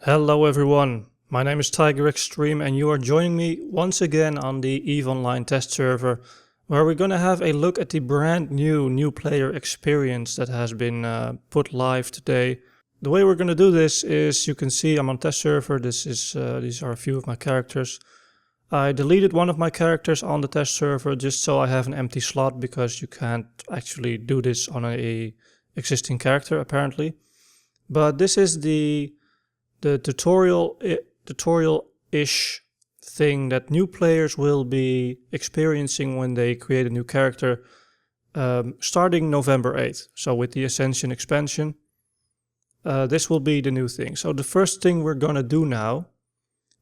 Hello everyone, my name is Tiger Extreme and you are joining me once again on the EVE Online test server, where we're gonna have a look at the brand new player experience that has been put live today. The way we're gonna do this is, you can see I'm on test server. These are a few of my characters. I deleted one of my characters on the test server just so I have an empty slot, because you can't actually do this on a existing character apparently. But this is the tutorial-ish thing that new players will be experiencing when they create a new character starting November 8th. So with the Ascension expansion, this will be the new thing. So the first thing we're gonna do now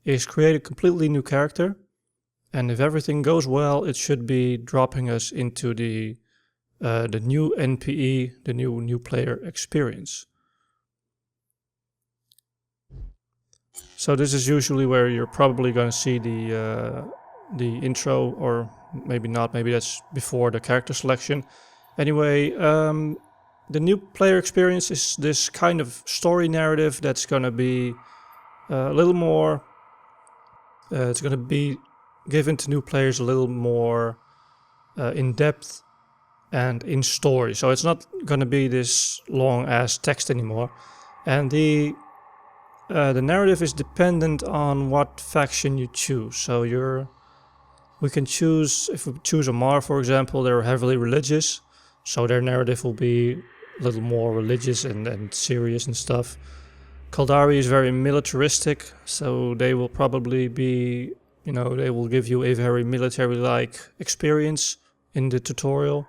is create a completely new character, and if everything goes well, it should be dropping us into the new NPE, the new player experience. So this is usually where you're probably going to see the intro, or maybe not, maybe that's before the character selection. Anyway, the new player experience is this kind of story narrative that's going to be a little more, it's going to be given to new players a little more in depth and in story. So it's not going to be this long ass text anymore. And the narrative is dependent on what faction you choose. So we can choose, if we choose Omar for example, they're heavily religious, so their narrative will be a little more religious and serious and stuff. Caldari is very militaristic, so they will probably be, they will give you a very military-like experience in the tutorial.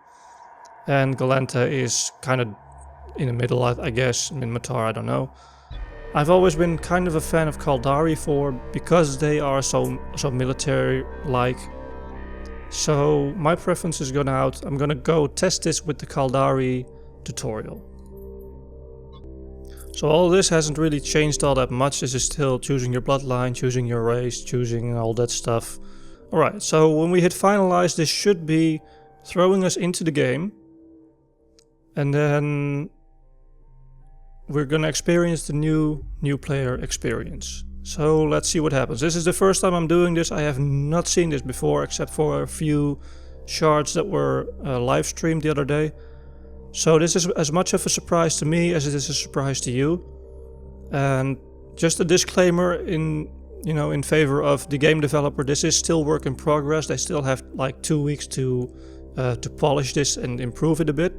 And Galanta is kind of in the middle, I guess, in Matar, I don't know. I've always been kind of a fan of Caldari because they are so military-like. So my preference is gonna out. I'm gonna go test this with the Caldari tutorial. So all this hasn't really changed all that much. This is still choosing your bloodline, choosing your race, choosing all that stuff. Alright, so when we hit finalize, this should be throwing us into the game. And then we're gonna experience the new player experience. So let's see what happens. This is the first time I'm doing this. I have not seen this before, except for a few shards that were live streamed the other day. So this is as much of a surprise to me as it is a surprise to you. And just a disclaimer in favor of the game developer, this is still work in progress. They still have like 2 weeks to polish this and improve it a bit.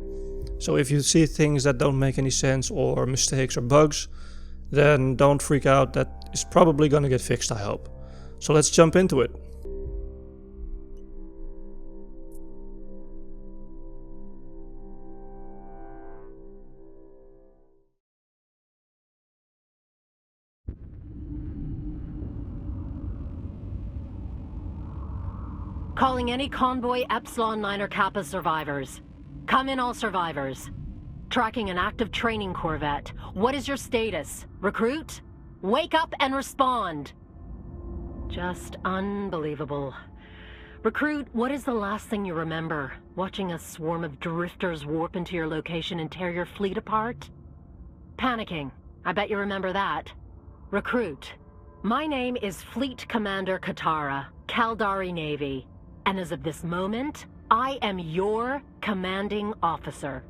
So if you see things that don't make any sense, or mistakes or bugs, then don't freak out. That is probably gonna get fixed, I hope. So let's jump into it. Calling any convoy Epsilon 9 or Kappa survivors. Come in, all survivors. Tracking an active training corvette. What is your status? Recruit? Wake up and respond. Just unbelievable. Recruit, what is the last thing you remember? Watching a swarm of drifters warp into your location and tear your fleet apart? Panicking. I bet you remember that. Recruit, my name is Fleet Commander Katara, Caldari Navy. And as of this moment, I am your commanding officer.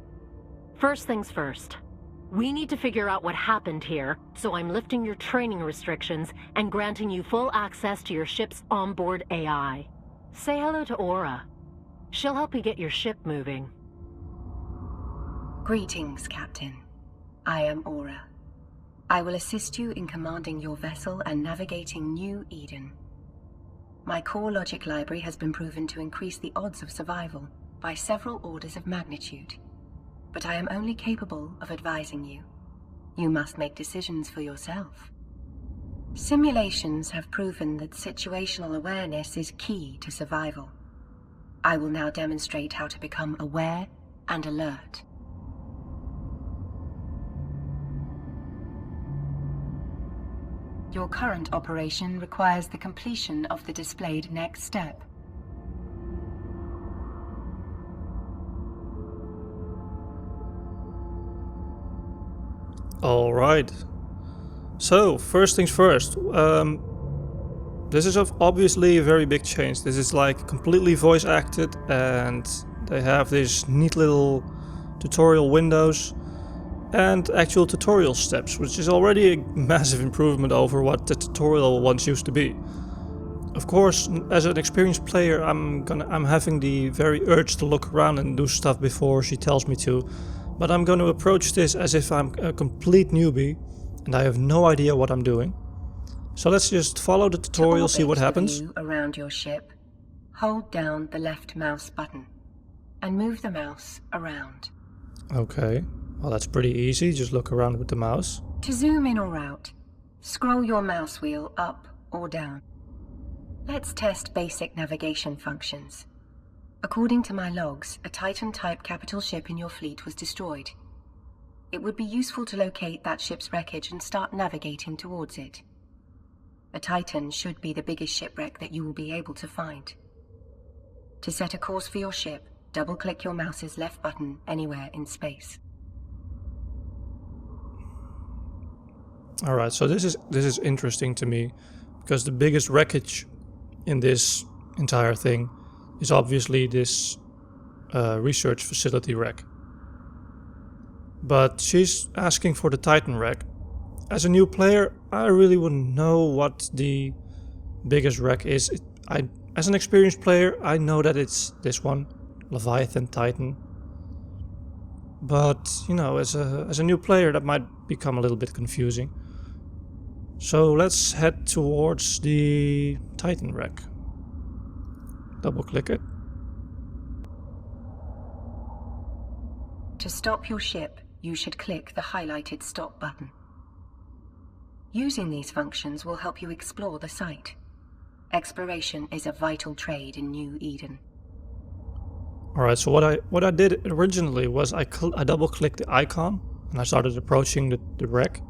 First things first. We need to figure out what happened here, so I'm lifting your training restrictions and granting you full access to your ship's onboard AI. Say hello to Aura. She'll help you get your ship moving. Greetings, Captain. I am Aura. I will assist you in commanding your vessel and navigating New Eden. My core logic library has been proven to increase the odds of survival by several orders of magnitude. But I am only capable of advising you. You must make decisions for yourself. Simulations have proven that situational awareness is key to survival. I will now demonstrate how to become aware and alert. Your current operation requires the completion of the displayed next step. Alright. So, first things first. This is obviously a very big change. This is like completely voice acted, and they have these neat little tutorial windows and actual tutorial steps, which is already a massive improvement over what the tutorial once used to be. Of course, as an experienced player, I'm having the very urge to look around and do stuff before she tells me to, but I'm going to approach this as if I'm a complete newbie and I have no idea what I'm doing. So let's just follow the tutorial, see what happens. To orbit the view around your ship, hold down the left mouse button and move the mouse around. Okay, well that's pretty easy, just look around with the mouse. To zoom in or out, scroll your mouse wheel up or down. Let's test basic navigation functions. According to my logs, a Titan-type capital ship in your fleet was destroyed. It would be useful to locate that ship's wreckage and start navigating towards it. A Titan should be the biggest shipwreck that you will be able to find. To set a course for your ship, double-click your mouse's left button anywhere in space. Alright, so this is interesting to me, because the biggest wreckage in this entire thing is obviously this research facility wreck. But she's asking for the Titan wreck. As a new player, I really wouldn't know what the biggest wreck is. As an experienced player, I know that it's this one, Leviathan Titan. But, you know, as a new player, that might become a little bit confusing. So let's head towards the Titan wreck. Double click it. To stop your ship, you should click the highlighted stop button. Using these functions will help you explore the site. Exploration is a vital trade in New Eden. Alright, so what I did originally was I double clicked the icon and I started approaching the wreck.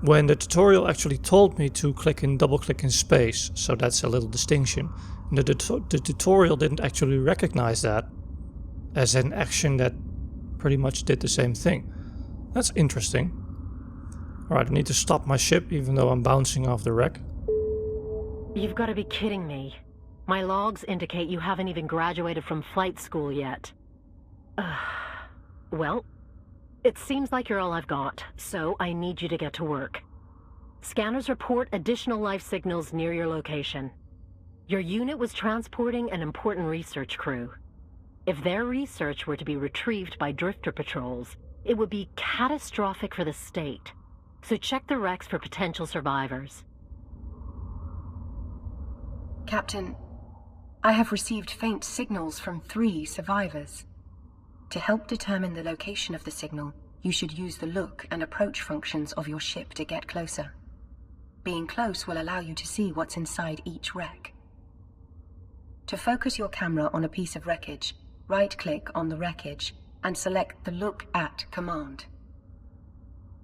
When the tutorial actually told me to double click in space, so that's a little distinction. And the tutorial didn't actually recognize that as an action that pretty much did the same thing. That's interesting. Alright, I need to stop my ship even though I'm bouncing off the wreck. You've got to be kidding me. My logs indicate you haven't even graduated from flight school yet. Well, it seems like you're all I've got, so I need you to get to work. Scanners report additional life signals near your location. Your unit was transporting an important research crew. If their research were to be retrieved by drifter patrols, it would be catastrophic for the state. So check the wrecks for potential survivors. Captain, I have received faint signals from 3 survivors. To help determine the location of the signal, you should use the look and approach functions of your ship to get closer. Being close will allow you to see what's inside each wreck. To focus your camera on a piece of wreckage, right-click on the wreckage and select the Look At command.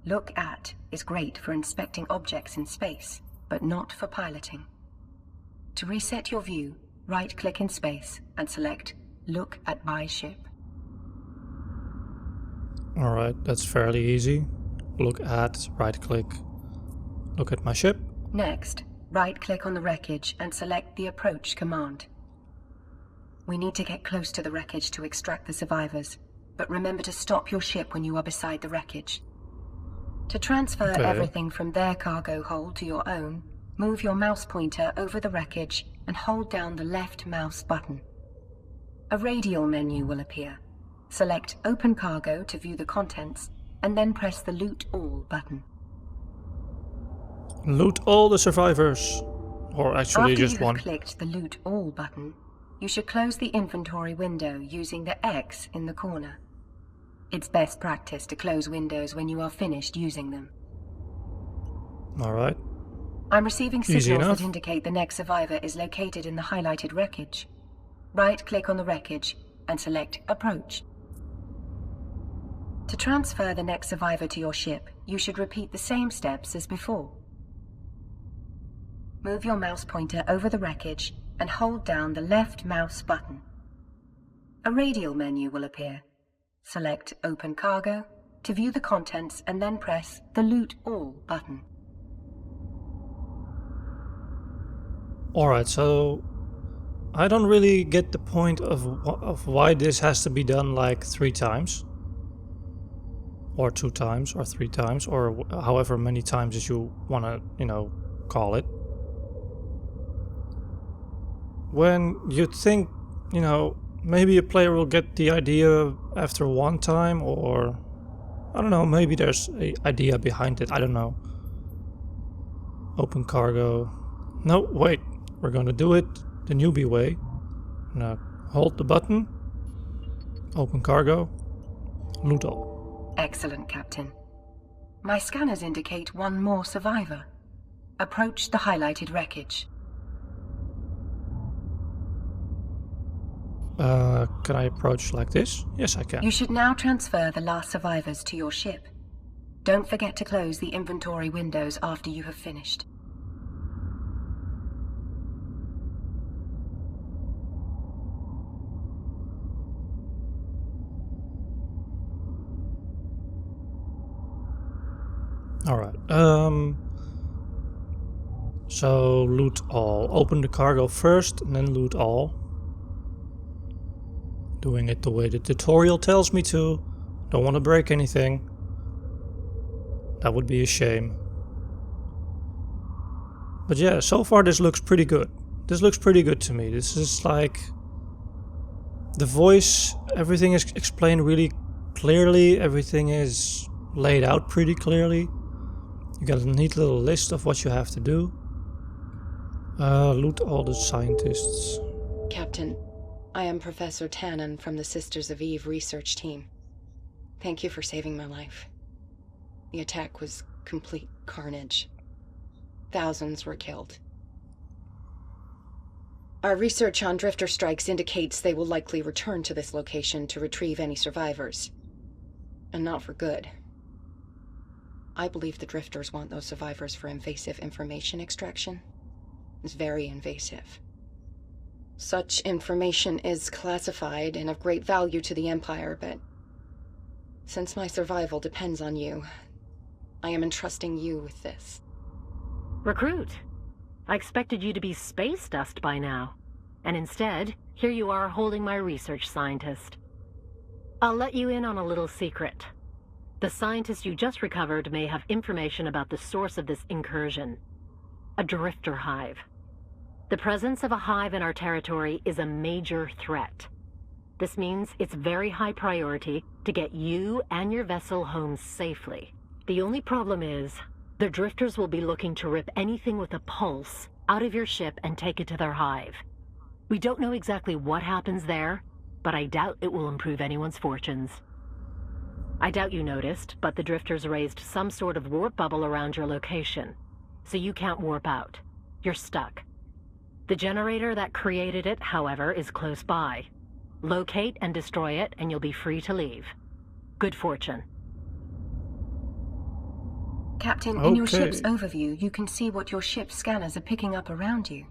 Look At is great for inspecting objects in space, but not for piloting. To reset your view, right-click in space and select Look at My Ship. Alright, that's fairly easy. Look at, right-click, look at my ship. Next, right-click on the wreckage and select the Approach command. We need to get close to the wreckage to extract the survivors, but remember to stop your ship when you are beside the wreckage. To transfer everything from their cargo hold to your own, move your mouse pointer over the wreckage and hold down the left mouse button. A radial menu will appear. Select Open Cargo to view the contents, and then press the Loot All button. Loot all the survivors. Or actually just one. After you have clicked the Loot All button, you should close the inventory window using the X in the corner. It's best practice to close windows when you are finished using them. Alright. I'm receiving signals that indicate the next survivor is located in the highlighted wreckage. Right-click on the wreckage and select Approach. To transfer the next survivor to your ship, you should repeat the same steps as before. Move your mouse pointer over the wreckage and hold down the left mouse button. A radial menu will appear. Select Open Cargo to view the contents and then press the Loot All button. Alright, so I don't really get the point of why this has to be done like 3 times. Or 2 times, or 3 times, or however many times as you wanna, call it. When you think, maybe a player will get the idea after 1 time, or I don't know, maybe there's an idea behind it, I don't know. Open cargo. No, wait, we're gonna do it the newbie way. Now, hold the button. Open cargo. Loot all. Excellent, Captain. My scanners indicate one more survivor. Approach the highlighted wreckage. Can I approach like this? Yes, I can. You should now transfer the last survivors to your ship. Don't forget to close the inventory windows after you have finished. Alright, so loot all. Open the cargo first and then loot all. Doing it the way the tutorial tells me to. Don't want to break anything. That would be a shame. But yeah, so far this looks pretty good. This looks pretty good to me. This is like... the voice, everything is explained really clearly. Everything is laid out pretty clearly. You got a neat little list of what you have to do. Loot all the scientists. Captain, I am Professor Tannen from the Sisters of Eve research team. Thank you for saving my life. The attack was complete carnage. Thousands were killed. Our research on drifter strikes indicates they will likely return to this location to retrieve any survivors. And not for good. I believe the drifters want those survivors for invasive information extraction. It's very invasive. Such information is classified and of great value to the Empire, but since my survival depends on you, I am entrusting you with this. Recruit, I expected you to be space dust by now. And instead, here you are holding my research scientist. I'll let you in on a little secret. The scientist you just recovered may have information about the source of this incursion. A drifter hive. The presence of a hive in our territory is a major threat. This means it's very high priority to get you and your vessel home safely. The only problem is, the drifters will be looking to rip anything with a pulse out of your ship and take it to their hive. We don't know exactly what happens there, but I doubt it will improve anyone's fortunes. I doubt you noticed, but the drifters raised some sort of warp bubble around your location, so you can't warp out. You're stuck. The generator that created it, however, is close by. Locate and destroy it, and you'll be free to leave. Good fortune. Captain, in your ship's overview, you can see what your ship's scanners are picking up around you.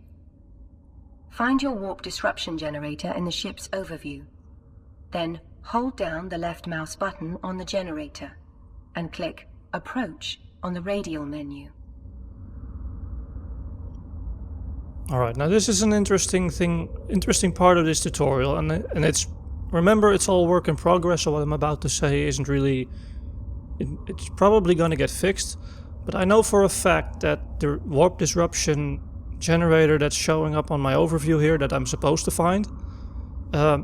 Find your warp disruption generator in the ship's overview. Then hold down the left mouse button on the generator and click Approach on the radial menu. Alright, now this is an interesting part of this tutorial, and it's, remember, it's all work in progress, so what I'm about to say isn't really, it's probably gonna get fixed, but I know for a fact that the warp disruption generator that's showing up on my overview here that I'm supposed to find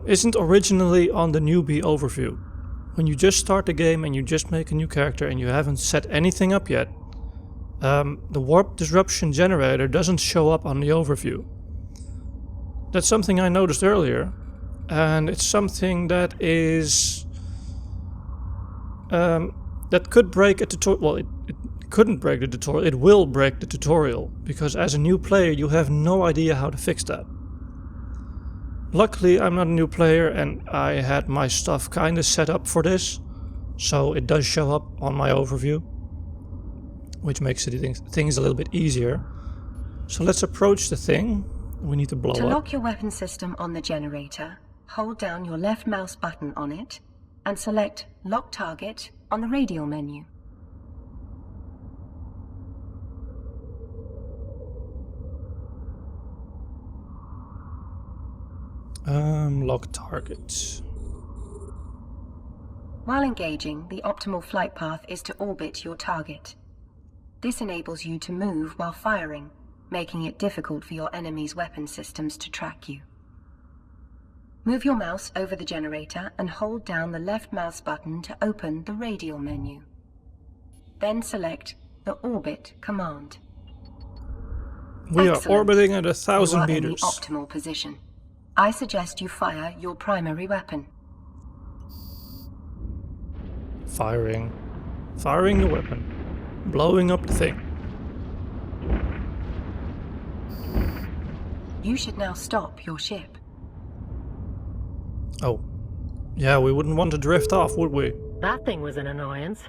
isn't originally on the newbie overview. When you just start the game and you just make a new character and you haven't set anything up yet, the warp disruption generator doesn't show up on the overview. That's something I noticed earlier, and it's something that is that could break a tutorial. Well, it couldn't break the tutorial, it will break the tutorial, because as a new player you have no idea how to fix that. Luckily I'm not a new player and I had my stuff kinda set up for this, so it does show up on my overview, which makes things a little bit easier. So let's approach the thing. We need to blow up. To lock your weapon system on the generator, hold down your left mouse button on it and select Lock Target on the radial menu. Lock target. While engaging, the optimal flight path is to orbit your target. This enables you to move while firing, making it difficult for your enemy's weapon systems to track you. Move your mouse over the generator and hold down the left mouse button to open the radial menu. Then select the Orbit command. We Excellent. are orbiting at 1,000 You are meters. in the optimal position. I suggest you fire your primary weapon. Firing. Firing the weapon. Blowing up the thing. You should now stop your ship. Oh. Yeah, we wouldn't want to drift off, would we? That thing was an annoyance.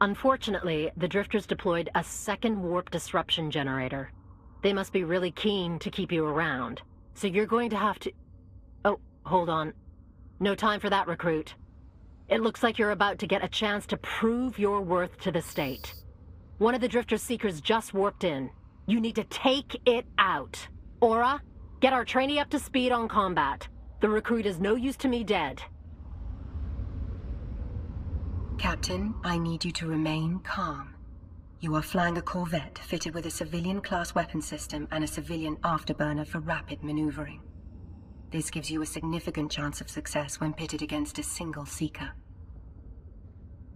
Unfortunately, the drifters deployed a second warp disruption generator. They must be really keen to keep you around. So you're going to have to... Oh, hold on. No time for that, recruit. It looks like you're about to get a chance to prove your worth to the state. One of the drifter seekers just warped in. You need to take it out. Aura, get our trainee up to speed on combat. The recruit is no use to me dead. Captain, I need you to remain calm. You are flying a corvette fitted with a civilian-class weapon system and a civilian afterburner for rapid maneuvering. This gives you a significant chance of success when pitted against a single seeker.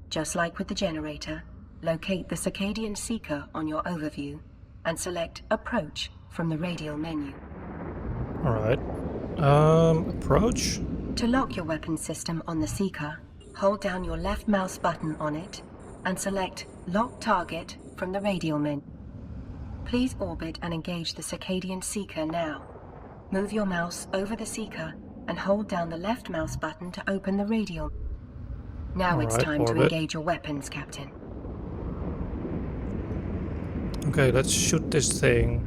Just like with the generator, locate the Circadian Seeker on your overview and select Approach from the radial menu. Alright. Approach? To lock your weapon system on the Seeker, hold down your left mouse button on it and select Lock Target from the radial menu. Please orbit and engage the Circadian Seeker now. Move your mouse over the Seeker and hold down the left mouse button to open the radial. Now it's time to engage your weapons, Captain. Okay, let's shoot this thing.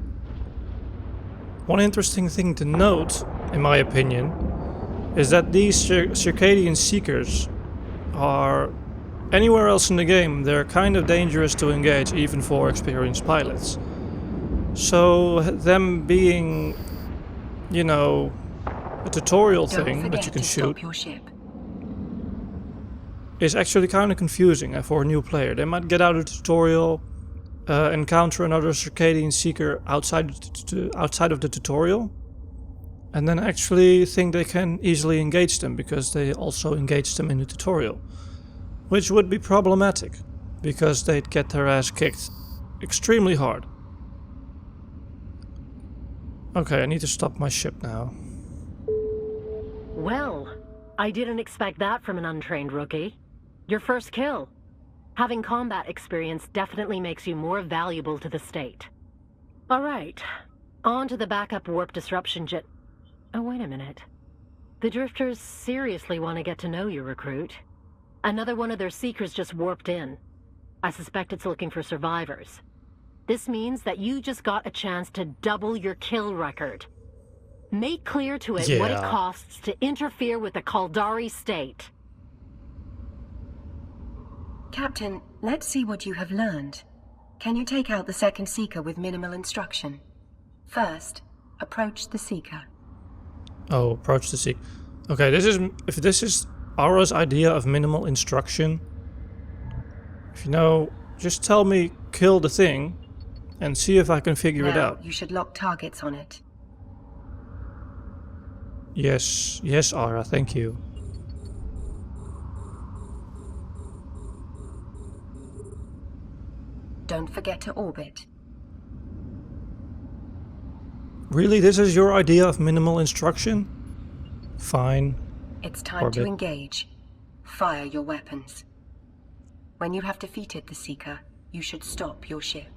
One interesting thing to note, in my opinion, is that these Circadian Seekers are... Anywhere else in the game, they're kind of dangerous to engage, even for experienced pilots. So, them being, you know, a tutorial thing that you can shoot is actually kind of confusing for a new player. They might get out of the tutorial, encounter another Circadian Seeker outside of the tutorial, and then actually think they can easily engage them because they also engaged them in the tutorial. Which would be problematic, because they'd get their ass kicked extremely hard. Okay, I need to stop my ship now. Well, I didn't expect that from an untrained rookie. Your first kill. Having combat experience definitely makes you more valuable to the state. Alright, on to the backup warp disruption jet... Oh, wait a minute. The drifters seriously want to get to know you, recruit. Another one of their seekers just warped in. I suspect it's looking for survivors. This means that you just got a chance to double your kill record. Make clear to it what it costs to interfere with the Caldari state. Captain, let's see what you have learned. Can you take out the second Seeker with minimal instruction? First, approach the Seeker. Oh, approach the Seeker. Okay, if this is Aura's idea of minimal instruction, if you know, just tell me kill the thing and see if I can figure it out. You should lock targets on it. Yes, Aura, thank you. Don't forget to orbit. Really, this is your idea of minimal instruction? Fine. It's time to engage. Fire your weapons. When you have defeated the Seeker, you should stop your ship.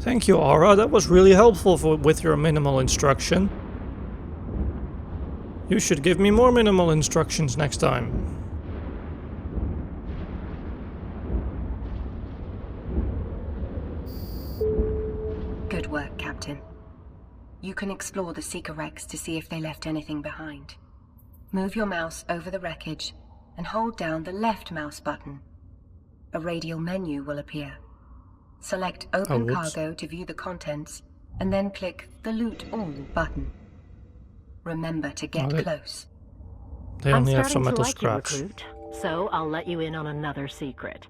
Thank you, Aura. That was really helpful with your minimal instruction. You should give me more minimal instructions next time. Good work, Captain. You can explore the Seeker wrecks to see if they left anything behind. Move your mouse over the wreckage and hold down the left mouse button. A radial menu will appear. Select Open Cargo to view the contents, and then click the Loot All button. Remember to get close. They only have some I'm starting to metal like you, scraps. Recruit, so I'll let you in on another secret.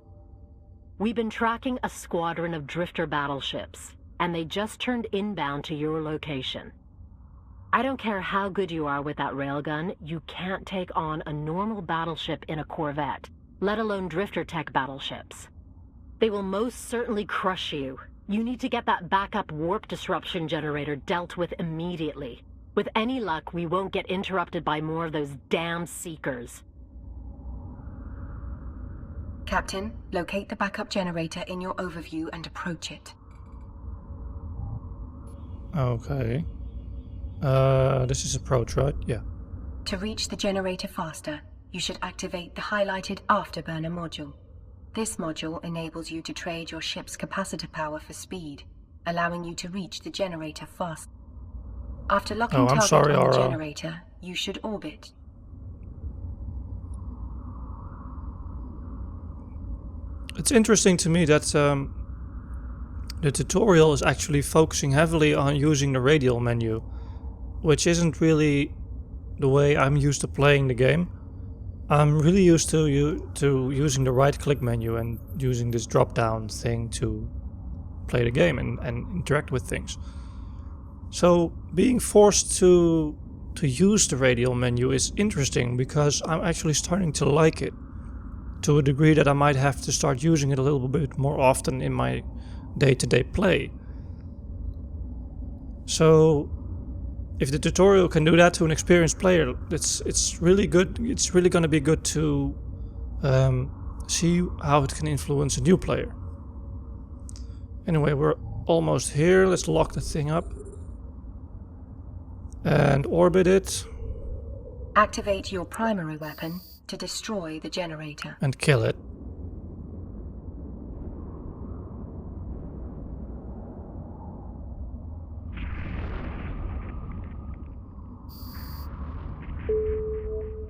We've been tracking a squadron of drifter battleships, and they just turned inbound to your location. I don't care how good you are with that railgun, you can't take on a normal battleship in a corvette, let alone drifter tech battleships. They will most certainly crush you. You need to get that backup warp disruption generator dealt with immediately. With any luck, we won't get interrupted by more of those damn seekers. Captain, locate the backup generator in your overview and approach it. Okay. This is approach, right? Yeah. To reach the generator faster, you should activate the highlighted afterburner module. This module enables you to trade your ship's capacitor power for speed, allowing you to reach the generator fast. After locking target on the generator, you should orbit. It's interesting to me that the tutorial is actually focusing heavily on using the radial menu, which isn't really the way I'm used to playing the game. I'm really used to using the right-click menu and using this drop-down thing to play the game and interact with things. So being forced to use the radial menu is interesting because I'm actually starting to like it, to a degree that I might have to start using it a little bit more often in my day-to-day play. So if the tutorial can do that to an experienced player, it's really good. It's really going to be good to see how it can influence a new player. Anyway, we're almost here. Let's lock the thing up and orbit it. Activate your primary weapon to destroy the generator. And kill it.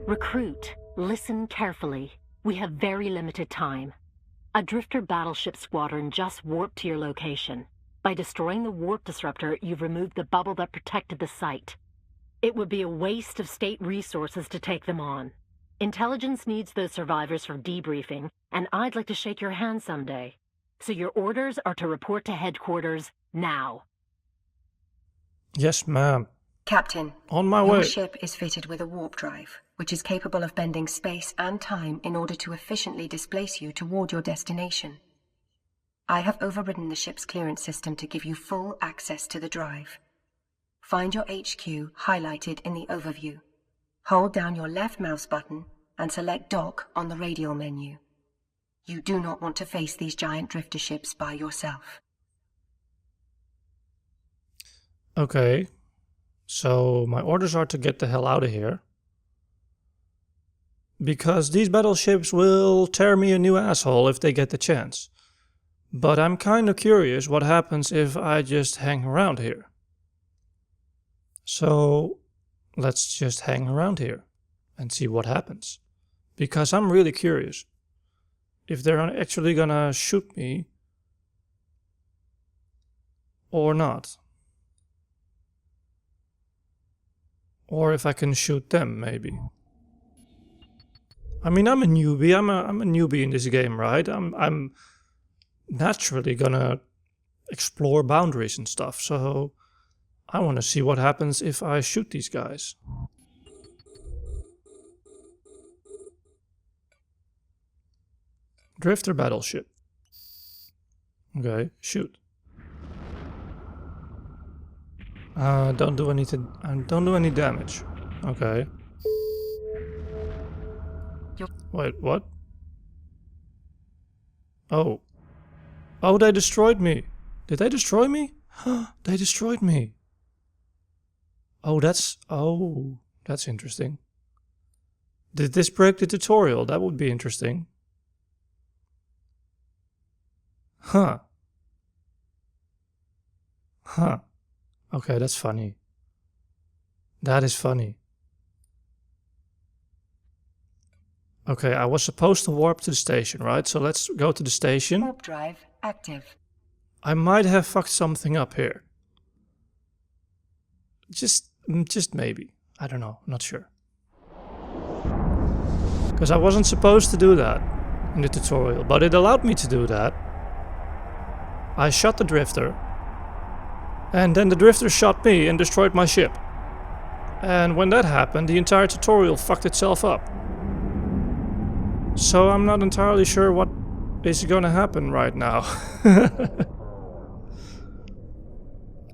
Recruit, listen carefully. We have very limited time. A drifter battleship squadron just warped to your location. By destroying the warp disruptor, you've removed the bubble that protected the site. It would be a waste of state resources to take them on. Intelligence needs those survivors for debriefing, and I'd like to shake your hand someday. So your orders are to report to headquarters now. Yes, ma'am. Captain, on my your way. ship is fitted with a warp drive, which is capable of bending space and time in order to efficiently displace you toward your destination. I have overridden the ship's clearance system to give you full access to the drive. Find your HQ highlighted in the overview. Hold down your left mouse button and select Dock on the radial menu. You do not want to face these giant drifter ships by yourself. Okay. So my orders are to get the hell out of here. Because these battleships will tear me a new asshole if they get the chance. But I'm kind of curious what happens if I just hang around here. So let's just hang around here and see what happens. Because I'm really curious if they're actually gonna shoot me or not. Or if I can shoot them, maybe. I mean, I'm a newbie. I'm a newbie in this game, right? I'm naturally gonna explore boundaries and stuff. So I want to see what happens if I shoot these guys. Drifter battleship. Okay, shoot. Don't do anything. Don't do any damage. Okay. Wait, what? Oh. Oh, they destroyed me. Did they destroy me? They destroyed me. Oh, that's interesting. Did this break the tutorial? That would be interesting. Huh. Huh. Okay, that's funny. That is funny. Okay, I was supposed to warp to the station, right? So let's go to the station. Warp drive active. I might have fucked something up here. Just maybe. I don't know, not sure. Because I wasn't supposed to do that in the tutorial, but it allowed me to do that. I shot the drifter, and then the drifter shot me and destroyed my ship. And when that happened, the entire tutorial fucked itself up. So I'm not entirely sure what is gonna happen right now.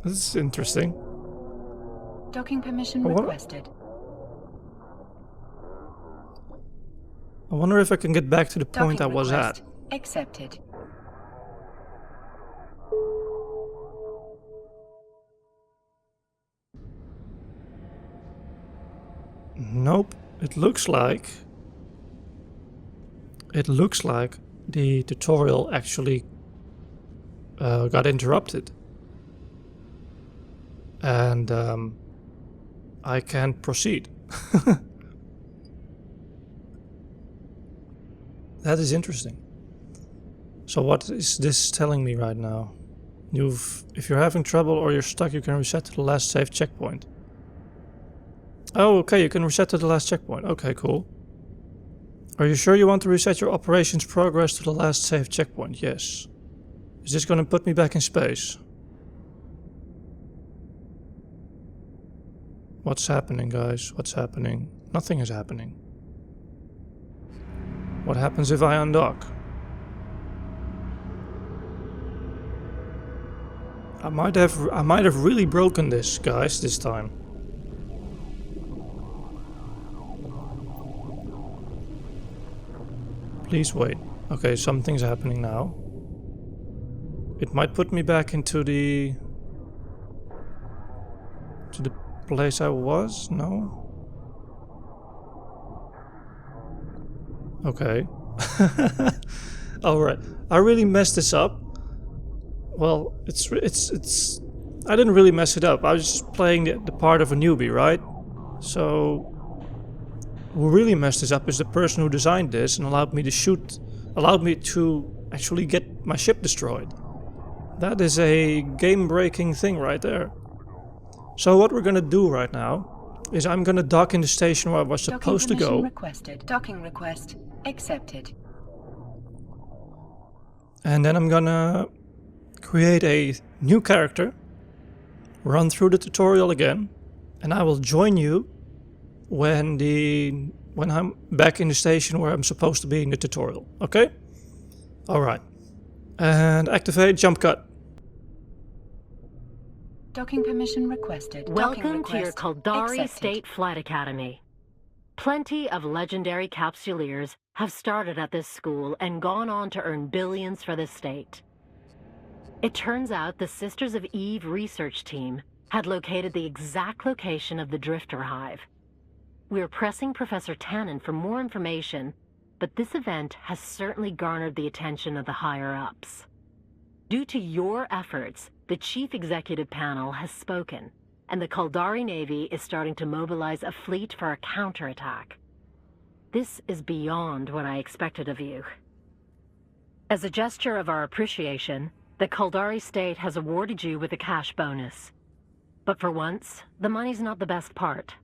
This is interesting. Docking permission requested. I wonder if I can get back to the point I was at. Accepted. Nope. It looks like the tutorial actually got interrupted. And I can't proceed. That is interesting. So what is this telling me right now? If you're having trouble or you're stuck, you can reset to the last saved checkpoint. Oh, okay, you can reset to the last checkpoint. Okay, cool. Are you sure you want to reset your operations progress to the last saved checkpoint? Yes. Is this gonna put me back in space? What's happening, guys? What's happening? Nothing is happening. What happens if I undock? I might have really broken this, guys, this time. Please wait. Okay, something's happening now. It might put me back into the place I was? No? Okay. Alright. I really messed this up. Well, it's I didn't really mess it up. I was just playing the part of a newbie, right? So who really messed this up is the person who designed this and allowed me to actually get my ship destroyed. That is a game-breaking thing right there. So what we're gonna do right now is I'm gonna dock in the station where I was supposed to go. Requested. Docking request accepted. And then I'm gonna create a new character, run through the tutorial again, and I will join you when I'm back in the station where I'm supposed to be in the tutorial. Okay? Alright. And activate jump cut. Docking permission requested. Welcome to your Caldari State Flight Academy. Plenty of legendary capsuleers have started at this school and gone on to earn billions for the state. It turns out the Sisters of Eve research team had located the exact location of the Drifter Hive. We are pressing Professor Tannen for more information, but this event has certainly garnered the attention of the higher-ups. Due to your efforts, the Chief Executive Panel has spoken, and the Caldari Navy is starting to mobilize a fleet for a counterattack. This is beyond what I expected of you. As a gesture of our appreciation, the Caldari State has awarded you with a cash bonus. But for once, the money's not the best part.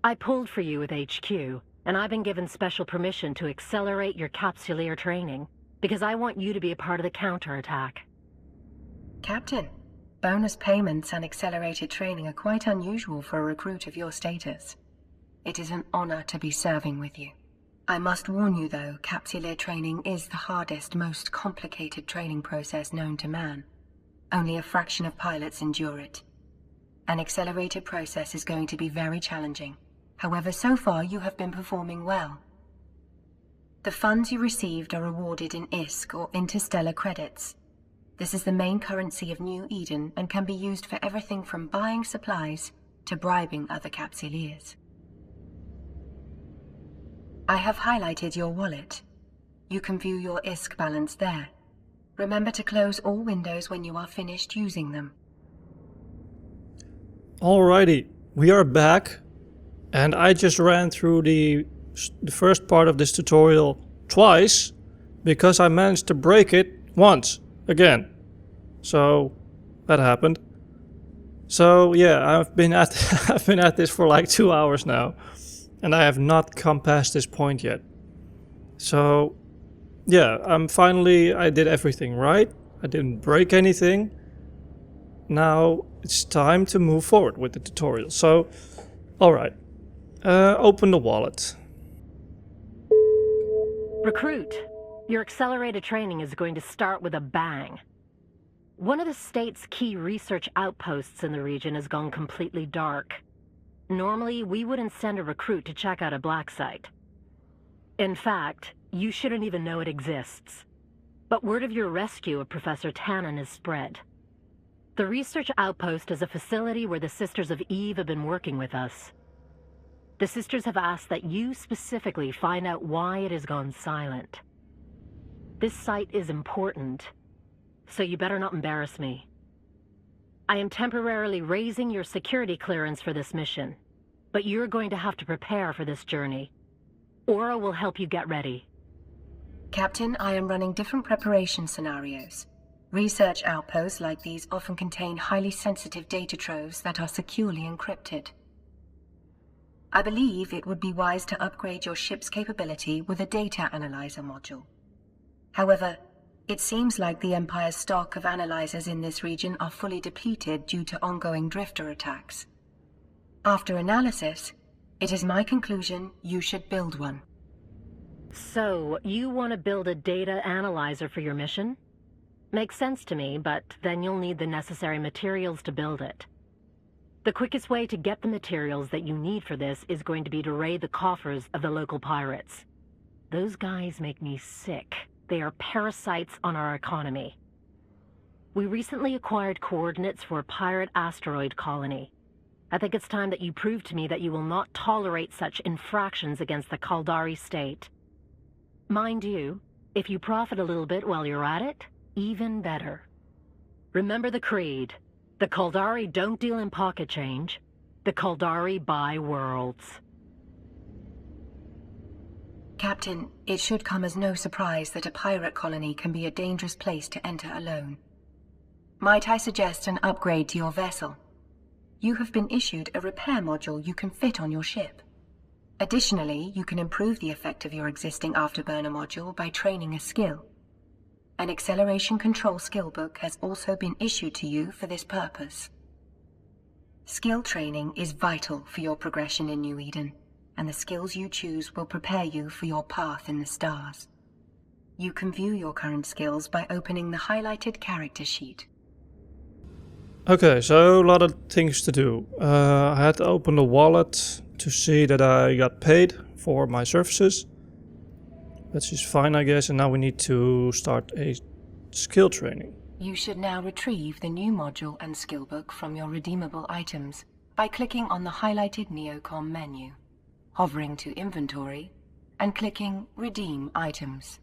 I pulled for you with HQ, and I've been given special permission to accelerate your capsuleer training, because I want you to be a part of the counterattack. Captain, bonus payments and accelerated training are quite unusual for a recruit of your status. It is an honor to be serving with you. I must warn you though, capsuleer training is the hardest, most complicated training process known to man. Only a fraction of pilots endure it. An accelerated process is going to be very challenging. However, so far you have been performing well. The funds you received are awarded in ISK or interstellar credits. This is the main currency of New Eden and can be used for everything from buying supplies to bribing other capsuleers. I have highlighted your wallet. You can view your ISK balance there. Remember to close all windows when you are finished using them. Alrighty, we are back, and I just ran through the first part of this tutorial twice because I managed to break it once again. So that happened. So yeah, I've been at I've been at this for like 2 hours now, and I have not come past this point yet. So yeah, I did everything right. I didn't break anything. Now it's time to move forward with the tutorial. So, alright. Open the wallet. Recruit, your accelerated training is going to start with a bang. One of the state's key research outposts in the region has gone completely dark. Normally, we wouldn't send a recruit to check out a black site. In fact, you shouldn't even know it exists. But word of your rescue of Professor Tannen has spread. The research outpost is a facility where the Sisters of Eve have been working with us. The Sisters have asked that you specifically find out why it has gone silent. This site is important, so you better not embarrass me. I am temporarily raising your security clearance for this mission, but you're going to have to prepare for this journey. Aura will help you get ready. Captain, I am running different preparation scenarios. Research outposts like these often contain highly sensitive data troves that are securely encrypted. I believe it would be wise to upgrade your ship's capability with a data analyzer module. However, it seems like the Empire's stock of analyzers in this region are fully depleted due to ongoing drifter attacks. After analysis, it is my conclusion you should build one. So, you want to build a data analyzer for your mission? Makes sense to me, but then you'll need the necessary materials to build it. The quickest way to get the materials that you need for this is going to be to raid the coffers of the local pirates. Those guys make me sick. They are parasites on our economy. We recently acquired coordinates for a pirate asteroid colony. I think it's time that you prove to me that you will not tolerate such infractions against the Caldari state. Mind you, if you profit a little bit while you're at it, even better. Remember the creed. The Caldari don't deal in pocket change. The Caldari buy worlds. Captain, it should come as no surprise that a pirate colony can be a dangerous place to enter alone. Might I suggest an upgrade to your vessel? You have been issued a repair module you can fit on your ship. Additionally, you can improve the effect of your existing afterburner module by training a skill. An acceleration control skill book has also been issued to you for this purpose. Skill training is vital for your progression in New Eden, and the skills you choose will prepare you for your path in the stars. You can view your current skills by opening the highlighted character sheet. Okay, so a lot of things to do. I had to open the wallet to see that I got paid for my services. That's just fine, I guess, and now we need to start a skill training. You should now retrieve the new module and skill book from your redeemable items by clicking on the highlighted Neocom menu, hovering to Inventory, and clicking Redeem Items.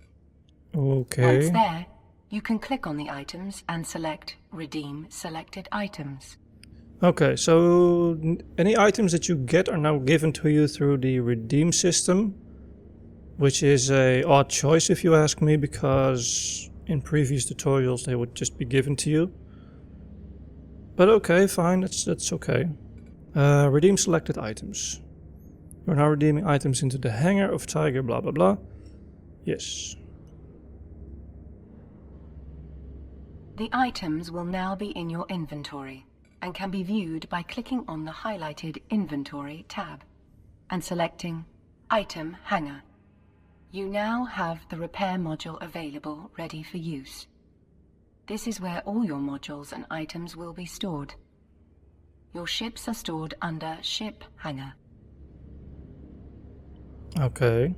Okay. Once there, you can click on the items and select Redeem Selected Items. Okay, so any items that you get are now given to you through the redeem system, which is a odd choice if you ask me, because in previous tutorials they would just be given to you. But okay, fine, that's okay. Redeem selected items. You're now redeeming items into the hangar of Tiger blah blah blah. Yes. The items will now be in your inventory and can be viewed by clicking on the highlighted Inventory tab and selecting Item Hangar. You now have the repair module available, ready for use. This is where all your modules and items will be stored. Your ships are stored under Ship Hangar. Okay.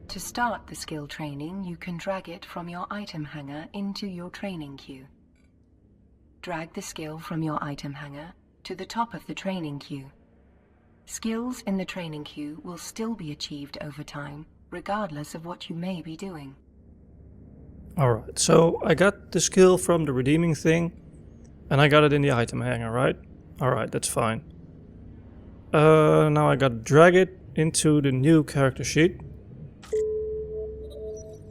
To start the skill training, you can drag it from your item hangar into your training queue. Drag the skill from your item hangar to the top of the training queue. Skills in the training queue will still be achieved over time, regardless of what you may be doing. Alright, so I got the skill from the redeeming thing, and I got it in the item hangar, right? Alright, that's fine. Now I gotta drag it into the new character sheet.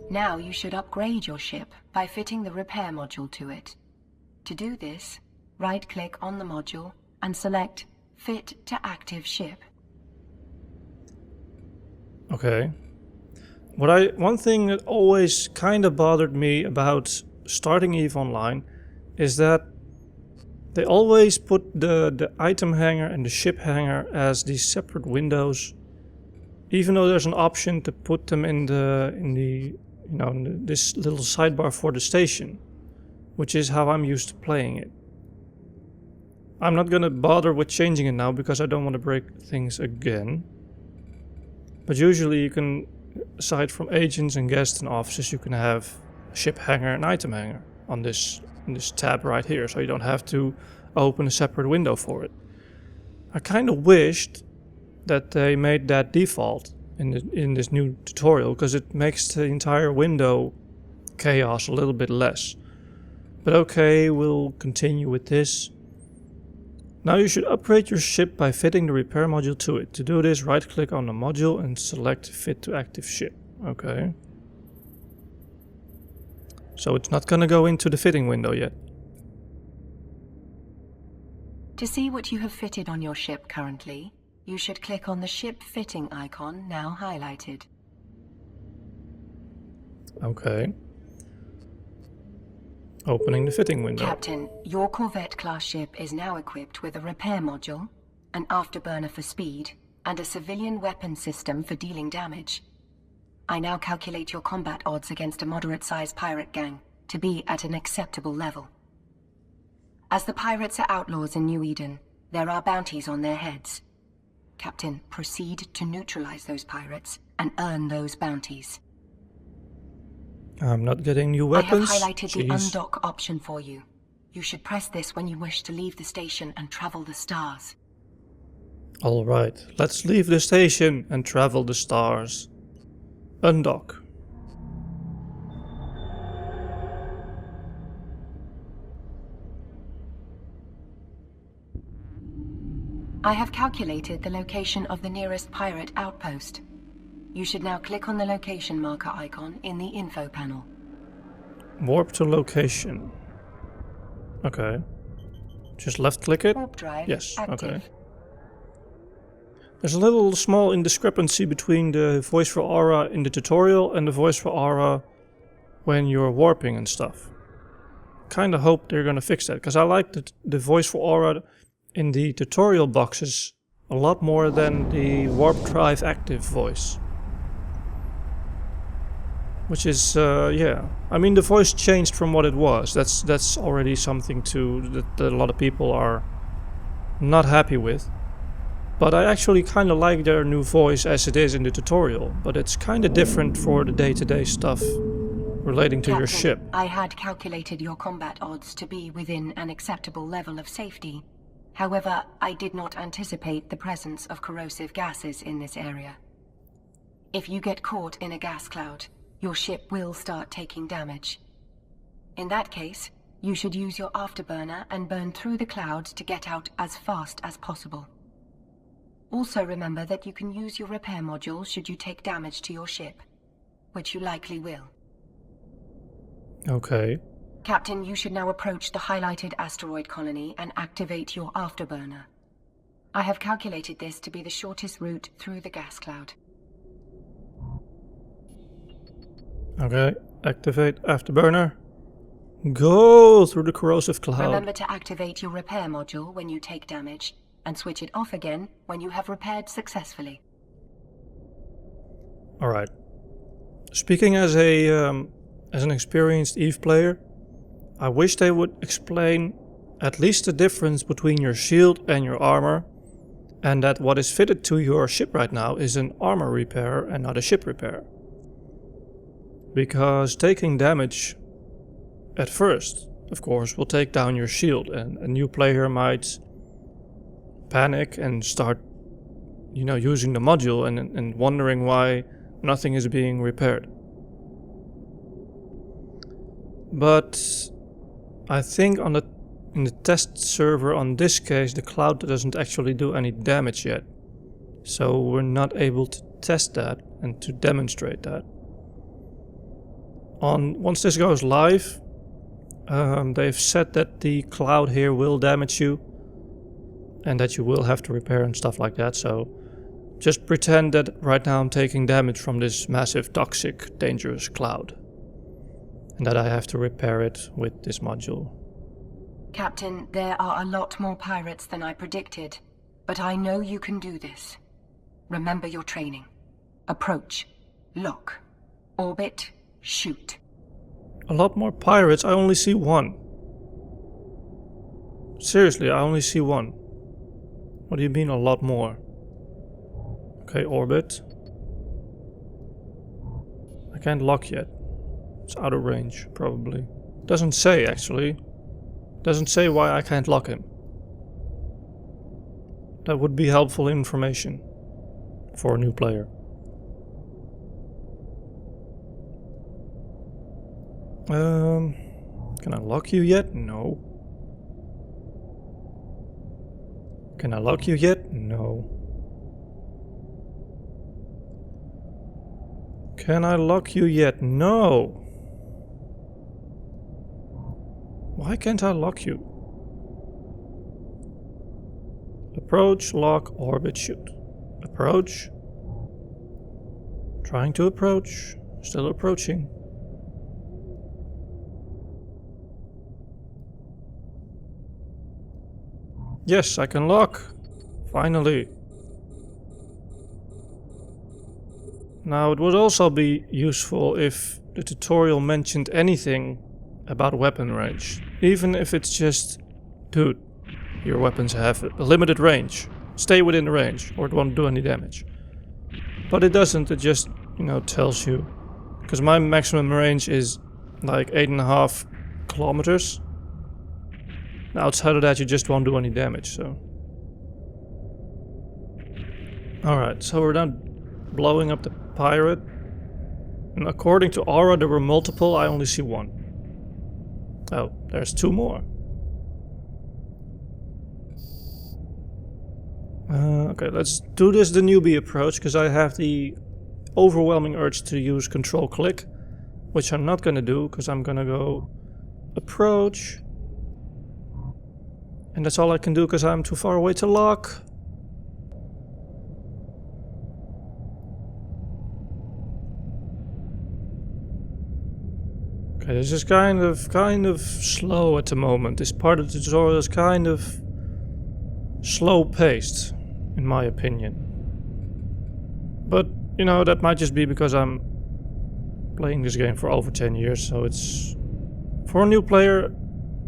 Now you should upgrade your ship by fitting the repair module to it. To do this, right-click on the module and select Fit to Active Ship. Okay. One thing that always kind of bothered me about starting EVE Online is that they always put the item hangar and the ship hangar as these separate windows, even though there's an option to put them in this little sidebar for the station, which is how I'm used to playing it. I'm not gonna bother with changing it now because I don't want to break things again. But usually you can, aside from agents and guests and officers, you can have ship hangar and item hangar on this tab right here, so you don't have to open a separate window for it. I kind of wished that they made that default in this new tutorial, because it makes the entire window chaos a little bit less. But okay, we'll continue with this. Now you should upgrade your ship by fitting the repair module to it. To do this, right click on the module and select Fit to Active Ship. Okay. So it's not gonna go into the fitting window yet. To see what you have fitted on your ship currently, you should click on the ship fitting icon now highlighted. Okay. Opening the fitting window. Captain, your Corvette class ship is now equipped with a repair module, an afterburner for speed, and a civilian weapon system for dealing damage. I now calculate your combat odds against a moderate-sized pirate gang to be at an acceptable level. As the pirates are outlaws in New Eden, there are bounties on their heads. Captain, proceed to neutralize those pirates and earn those bounties. I'm not getting new weapons. I have highlighted the Jeez. undock option for you. You should press this when you wish to leave the station and travel the stars. Alright, let's leave the station and travel the stars. Undock. I have calculated the location of the nearest pirate outpost. You should now click on the location marker icon in the info panel. Warp to location. Okay. Just left click it? Warp drive Yes, active. okay. There's a little small indiscrepancy between the voice for Aura in the tutorial and the voice for Aura when you're warping and stuff. Kinda hope they're gonna fix that, because I like the voice for Aura in the tutorial boxes a lot more than the warp drive active voice. Which is, yeah. I mean, the voice changed from what it was. That's already something that a lot of people are not happy with. But I actually kind of like their new voice as it is in the tutorial. But it's kind of different for the day-to-day stuff relating to your Captain, ship. I had calculated your combat odds to be within an acceptable level of safety. However, I did not anticipate the presence of corrosive gases in this area. If you get caught in a gas cloud, your ship will start taking damage. In that case, you should use your afterburner and burn through the clouds to get out as fast as possible. Also remember that you can use your repair module should you take damage to your ship, which you likely will. Okay. Captain, you should now approach the highlighted asteroid colony and activate your afterburner. I have calculated this to be the shortest route through the gas cloud. Okay. Activate afterburner. Go through the corrosive cloud. Remember to activate your repair module when you take damage, and switch it off again when you have repaired successfully. Alright. Speaking as an experienced EVE player, I wish they would explain at least the difference between your shield and your armor, and that what is fitted to your ship right now is an armor repair and not a ship repair. Because taking damage at first, of course, will take down your shield, and a new player might panic and start, using the module and wondering why nothing is being repaired. But I think in the test server on this case, the cloud doesn't actually do any damage yet. So we're not able to test that and to demonstrate that. Once this goes live, They've said that the cloud here will damage you and that you will have to repair and stuff like that, so just pretend that right now I'm taking damage from this massive, toxic, dangerous cloud and that I have to repair it with this module. Captain, there are a lot more pirates than I predicted, but I know you can do this. Remember your training. Approach, lock, orbit, shoot. A lot more pirates? I only see one. Seriously, I only see one. What do you mean a lot more? Okay, orbit. I can't lock yet. It's out of range, probably. Doesn't say, actually. Doesn't say why I can't lock him. That would be helpful information for a new player. Can I lock you yet? No. Can I lock you yet? No. Can I lock you yet? No. Why can't I lock you? Approach, lock, orbit, shoot. Approach. Trying to approach. Still approaching. Yes, I can lock. Finally. Now, it would also be useful if the tutorial mentioned anything about weapon range. Even if it's just, dude, your weapons have a limited range. Stay within the range, or it won't do any damage. But it doesn't, it just, tells you. Because my maximum range is like 8.5 kilometers. Outside of that, you just won't do any damage, so. Alright, so we're done blowing up the pirate. And according to Aura, there were multiple, I only see one. Oh, there's two more. Okay, let's do this the newbie approach, because I have the overwhelming urge to use control click, which I'm not gonna do, because I'm gonna go approach. And that's all I can do because I'm too far away to lock. Okay, this is kind of slow at the moment. This part of the tutorial is kind of slow paced, in my opinion. But, that might just be because I'm playing this game for over 10 years, so it's, for a new player,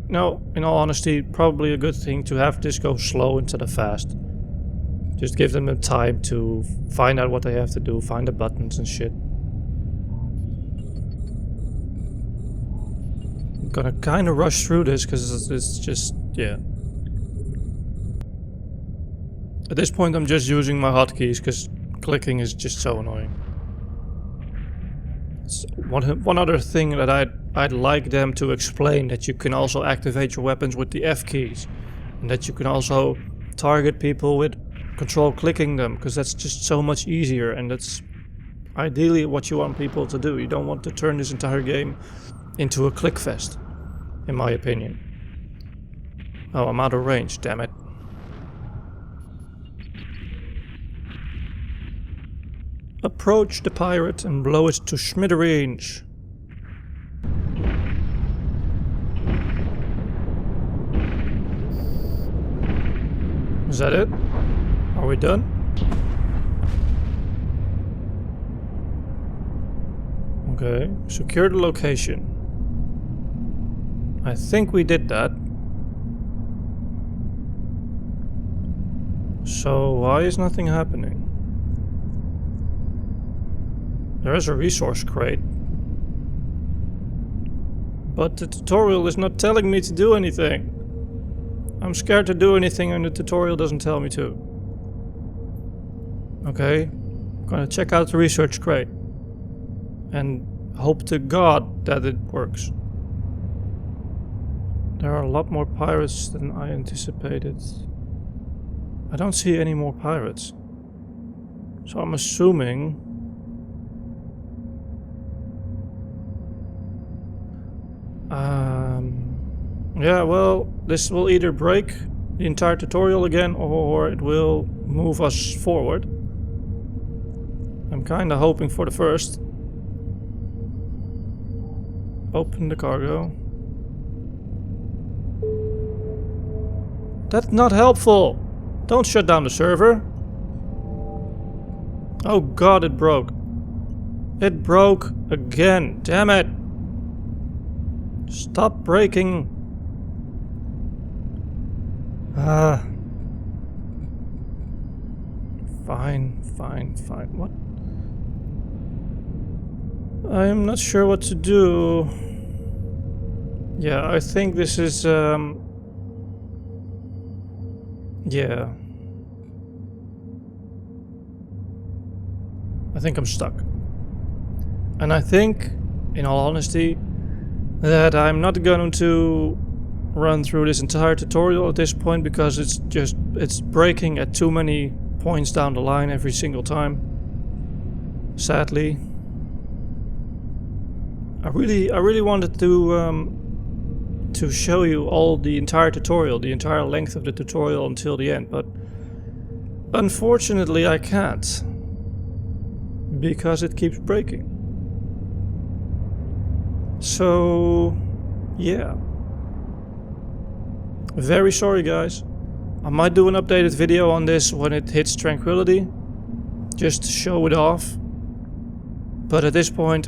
no, in all honesty, probably a good thing to have this go slow instead of fast. Just give them the time to find out what they have to do, find the buttons and shit. I'm gonna kind of rush through this because it's just, yeah. At this point I'm just using my hotkeys because clicking is just so annoying. One other thing that I'd like them to explain, that you can also activate your weapons with the F keys. And that you can also target people with control clicking them, because that's just so much easier, and that's ideally what you want people to do. You don't want to turn this entire game into a click fest, in my opinion. Oh, I'm out of range, damn it. Approach the pirate and blow it to smithereens. Is that it? Are we done? Okay, secure the location. I think we did that. So why is nothing happening? There is a resource crate. But the tutorial is not telling me to do anything. I'm scared to do anything and the tutorial doesn't tell me to. Okay, I'm gonna check out the research crate. And hope to God that it works. There are a lot more pirates than I anticipated. I don't see any more pirates. So I'm assuming... Yeah, well, this will either break the entire tutorial again or it will move us forward. I'm kinda hoping for the first. Open the cargo. That's not helpful! Don't shut down the server. Oh god, it broke. It broke again, damn it! Stop breaking. Ah. Fine. What? I am not sure what to do. Yeah, I think this is, yeah. I think I'm stuck. And I think, in all honesty, that I'm not going to run through this entire tutorial at this point because it's breaking at too many points down the line every single time. Sadly. I really wanted to show you all the entire tutorial, the entire length of the tutorial until the end, but unfortunately I can't because it keeps breaking. So yeah, very sorry guys. I might do an updated video on this when it hits Tranquility, just to show it off, but at this point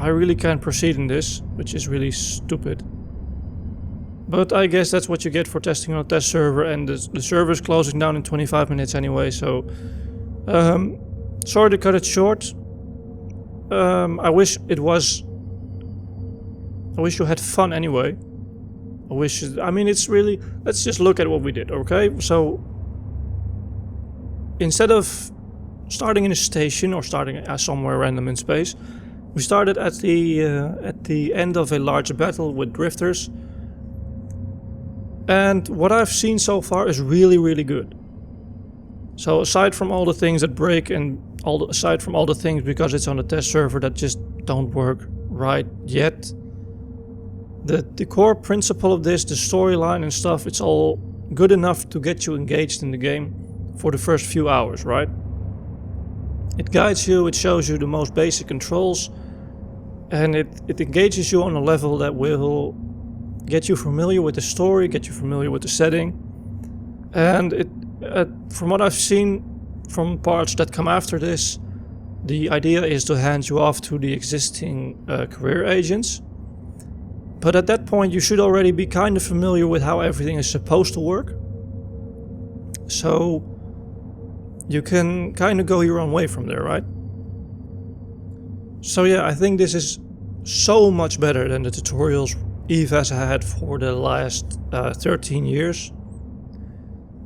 I really can't proceed in this, which is really stupid. But I guess that's what you get for testing on a test server, and the server is closing down in 25 minutes anyway, so sorry to cut it short. I wish you had fun anyway. I mean, it's really, let's just look at what we did, okay? So instead of starting in a station or starting somewhere random in space, we started at the end of a large battle with drifters, and what I've seen so far is really good. So aside from all the things that break and aside from all the things because it's on a test server that just don't work right yet, the core principle of this, the storyline and stuff, it's all good enough to get you engaged in the game for the first few hours, right? It guides you, it shows you the most basic controls, and it engages you on a level that will get you familiar with the story, get you familiar with the setting. And from what I've seen from parts that come after this, the idea is to hand you off to the existing career agents. But at that point you should already be kind of familiar with how everything is supposed to work. So you can kind of go your own way from there, right? So yeah, I think this is so much better than the tutorials Eve has had for the last 13 years.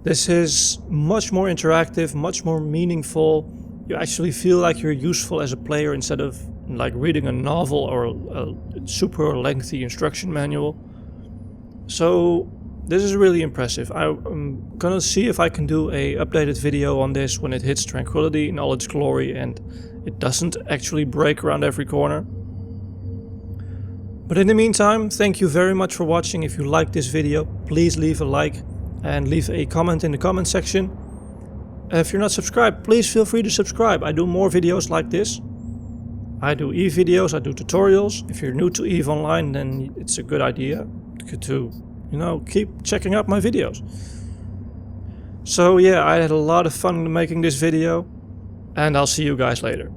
This is much more interactive, much more meaningful. You actually feel like you're useful as a player instead of like reading a novel or a super lengthy instruction manual. So this is really impressive. I'm gonna see if I can do a updated video on this when it hits Tranquility in all its glory and it doesn't actually break around every corner. But in the meantime, thank you very much for watching. If you liked this video, please leave a like and leave a comment in the comment section. If you're not subscribed, please feel free to subscribe. I do more videos like this. I do EVE videos, I do tutorials. If you're new to EVE Online, then it's a good idea to, you know, keep checking out my videos. So yeah, I had a lot of fun making this video, and I'll see you guys later.